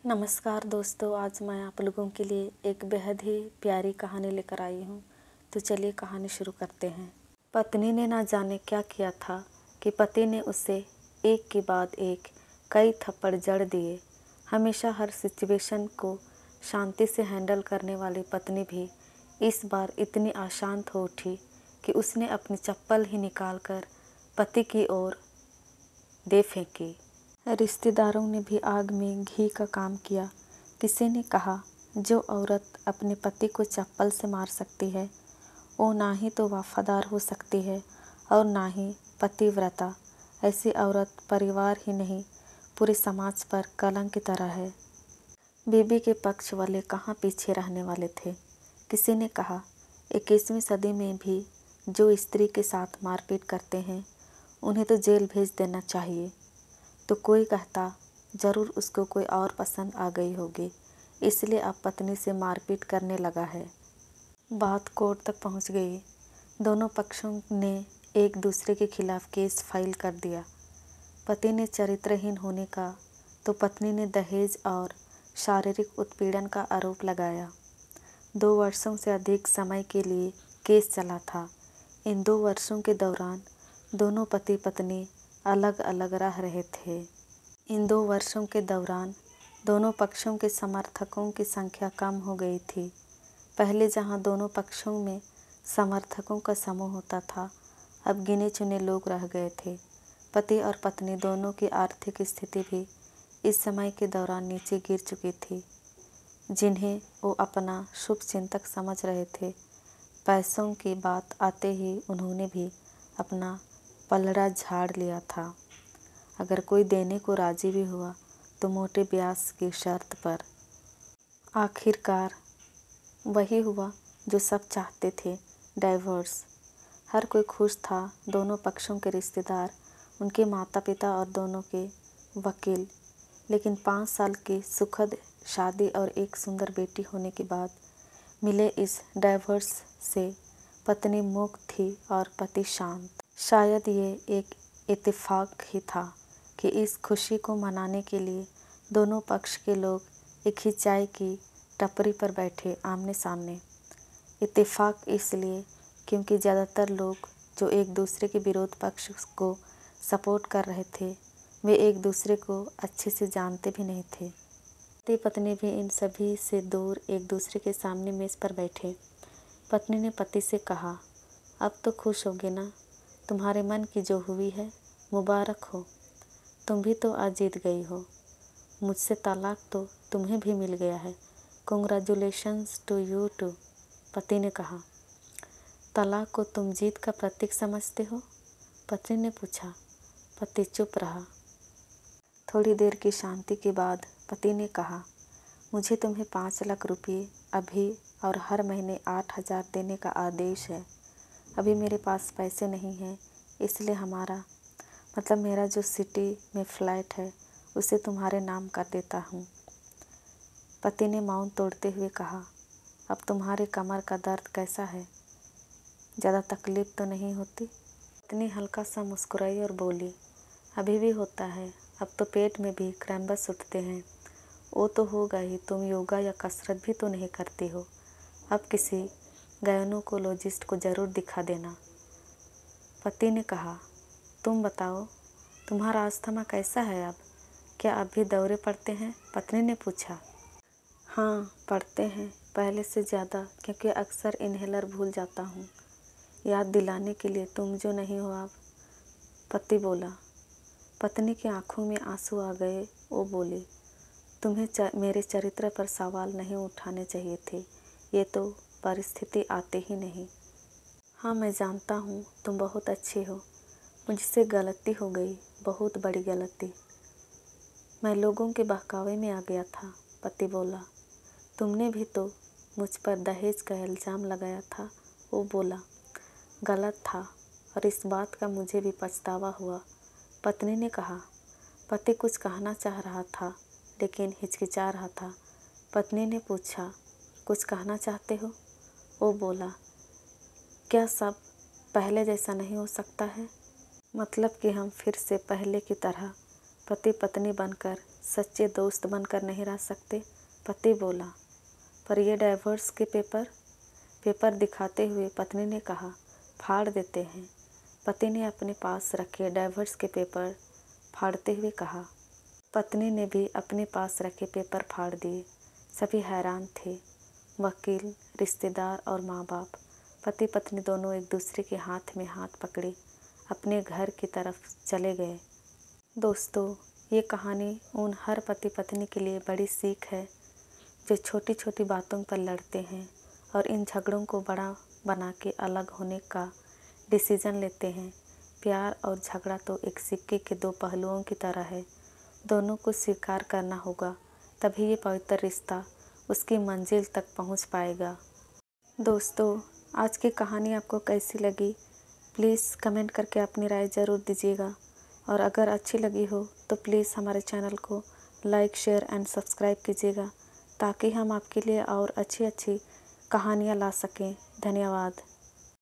नमस्कार दोस्तों, आज मैं आप लोगों के लिए एक बेहद ही प्यारी कहानी लेकर आई हूँ। तो चलिए कहानी शुरू करते हैं। पत्नी ने ना जाने क्या किया था कि पति ने उसे एक के बाद एक कई थप्पड़ जड़ दिए। हमेशा हर सिचुएशन को शांति से हैंडल करने वाली पत्नी भी इस बार इतनी अशांत हो उठी कि उसने अपनी चप्पल ही निकालकर पति की ओर दे फेंकी। रिश्तेदारों ने भी आग में घी का काम किया। किसी ने कहा, जो औरत अपने पति को चप्पल से मार सकती है वो ना ही तो वफादार हो सकती है और ना ही पतिव्रता। ऐसी औरत परिवार ही नहीं पूरे समाज पर कलंक की तरह है। बीबी के पक्ष वाले कहाँ पीछे रहने वाले थे। किसी ने कहा, 21वीं सदी में भी जो स्त्री के साथ मारपीट करते हैं उन्हें तो जेल भेज देना चाहिए। तो कोई कहता, ज़रूर उसको कोई और पसंद आ गई होगी, इसलिए अब पत्नी से मारपीट करने लगा है। बात कोर्ट तक पहुंच गई। दोनों पक्षों ने एक दूसरे के खिलाफ केस फाइल कर दिया। पति ने चरित्रहीन होने का तो पत्नी ने दहेज और शारीरिक उत्पीड़न का आरोप लगाया। 2 वर्षों से अधिक समय के लिए केस चला था। इन 2 वर्षों के दौरान दोनों पति पत्नी अलग अलग रह रहे थे। इन 2 वर्षों के दौरान दोनों पक्षों के समर्थकों की संख्या कम हो गई थी। पहले जहां दोनों पक्षों में समर्थकों का समूह होता था, अब गिने चुने लोग रह गए थे। पति और पत्नी दोनों की आर्थिक स्थिति भी इस समय के दौरान नीचे गिर चुकी थी। जिन्हें वो अपना शुभ चिंतक समझ रहे थे, पैसों की बात आते ही उन्होंने भी अपना पलड़ा झाड़ लिया था। अगर कोई देने को राजी भी हुआ तो मोटे ब्याज की शर्त पर। आखिरकार वही हुआ जो सब चाहते थे, डाइवोर्स। हर कोई खुश था, दोनों पक्षों के रिश्तेदार, उनके माता पिता और दोनों के वकील। लेकिन 5 साल की सुखद शादी और एक सुंदर बेटी होने के बाद मिले इस डाइवोर्स से पत्नी मुक्त थी और पति शांत। शायद ये एक इत्तेफाक ही था कि इस खुशी को मनाने के लिए दोनों पक्ष के लोग एक ही चाय की टपरी पर बैठे आमने सामने। इत्तेफाक इसलिए क्योंकि ज़्यादातर लोग जो एक दूसरे के विरोध पक्ष को सपोर्ट कर रहे थे, वे एक दूसरे को अच्छे से जानते भी नहीं थे। पति पत्नी भी इन सभी से दूर एक दूसरे के सामने मेज़ पर बैठे। पत्नी ने पति से कहा, अब तो खुश होगे ना? तुम्हारे मन की जो हुई है मुबारक हो। तुम भी तो आज जीत गई हो। मुझसे तलाक तो तुम्हें भी मिल गया है। Congratulations to you too. पति ने कहा, तलाक को तुम जीत का प्रतीक समझते हो? पत्नी ने पूछा। पति चुप रहा। थोड़ी देर की शांति के बाद पति ने कहा, मुझे तुम्हें 5 लाख रुपये अभी और हर महीने 8,000 देने का आदेश है। अभी मेरे पास पैसे नहीं हैं, इसलिए मेरा जो सिटी में फ्लैट है उसे तुम्हारे नाम कर देता हूँ। पति ने मौन तोड़ते हुए कहा, अब तुम्हारे कमर का दर्द कैसा है? ज़्यादा तकलीफ तो नहीं होती? पत्नी हल्का सा मुस्कुराई और बोली, अभी भी होता है। अब तो पेट में भी क्रैम्बस उठते हैं। वो तो होगा ही, तुम योगा या कसरत भी तो नहीं करती हो। अब किसी गायनोकोलॉजिस्ट को ज़रूर दिखा देना। पति ने कहा, तुम बताओ, तुम्हारा अस्थमा कैसा है अब? क्या अब भी दौरे पड़ते हैं? पत्नी ने पूछा। हाँ, पड़ते हैं, पहले से ज़्यादा, क्योंकि अक्सर इन्हेलर भूल जाता हूँ। याद दिलाने के लिए तुम जो नहीं हो अब। पति बोला। पत्नी की आंखों में आंसू आ गए। वो बोली, तुम्हें मेरे चरित्र पर सवाल नहीं उठाने चाहिए थे। ये तो परिस्थिति आते ही नहीं। हाँ, मैं जानता हूँ तुम बहुत अच्छी हो। मुझसे गलती हो गई, बहुत बड़ी गलती। मैं लोगों के बहकावे में आ गया था। पति बोला। तुमने भी तो मुझ पर दहेज का इल्ज़ाम लगाया था। वो बोला। गलत था और इस बात का मुझे भी पछतावा हुआ। पत्नी ने कहा। पति कुछ कहना चाह रहा था लेकिन हिचकिचा रहा था। पत्नी ने पूछा, कुछ कहना चाहते हो? वो बोला, क्या सब पहले जैसा नहीं हो सकता है? मतलब कि हम फिर से पहले की तरह पति पत्नी बनकर सच्चे दोस्त बनकर नहीं रह सकते? पति बोला, पर ये डाइवोर्स के पेपर दिखाते हुए पत्नी ने कहा, फाड़ देते हैं। पति ने अपने पास रखे डाइवोर्स के पेपर फाड़ते हुए कहा। पत्नी ने भी अपने पास रखे पेपर फाड़ दिए। सभी हैरान थे, वकील, रिश्तेदार और माँ बाप। पति पत्नी दोनों एक दूसरे के हाथ में हाथ पकड़े अपने घर की तरफ चले गए। दोस्तों, ये कहानी उन हर पति पत्नी के लिए बड़ी सीख है जो छोटी छोटी बातों पर लड़ते हैं और इन झगड़ों को बड़ा बना के अलग होने का डिसीज़न लेते हैं। प्यार और झगड़ा तो एक सिक्के के दो पहलुओं की तरह है। दोनों को स्वीकार करना होगा, तभी ये पवित्र रिश्ता उसकी मंजिल तक पहुंच पाएगा। दोस्तों, आज की कहानी आपको कैसी लगी? प्लीज़ कमेंट करके अपनी राय ज़रूर दीजिएगा और अगर अच्छी लगी हो तो प्लीज़ हमारे चैनल को लाइक, शेयर एंड सब्सक्राइब कीजिएगा ताकि हम आपके लिए और अच्छी अच्छी कहानियाँ ला सकें। धन्यवाद।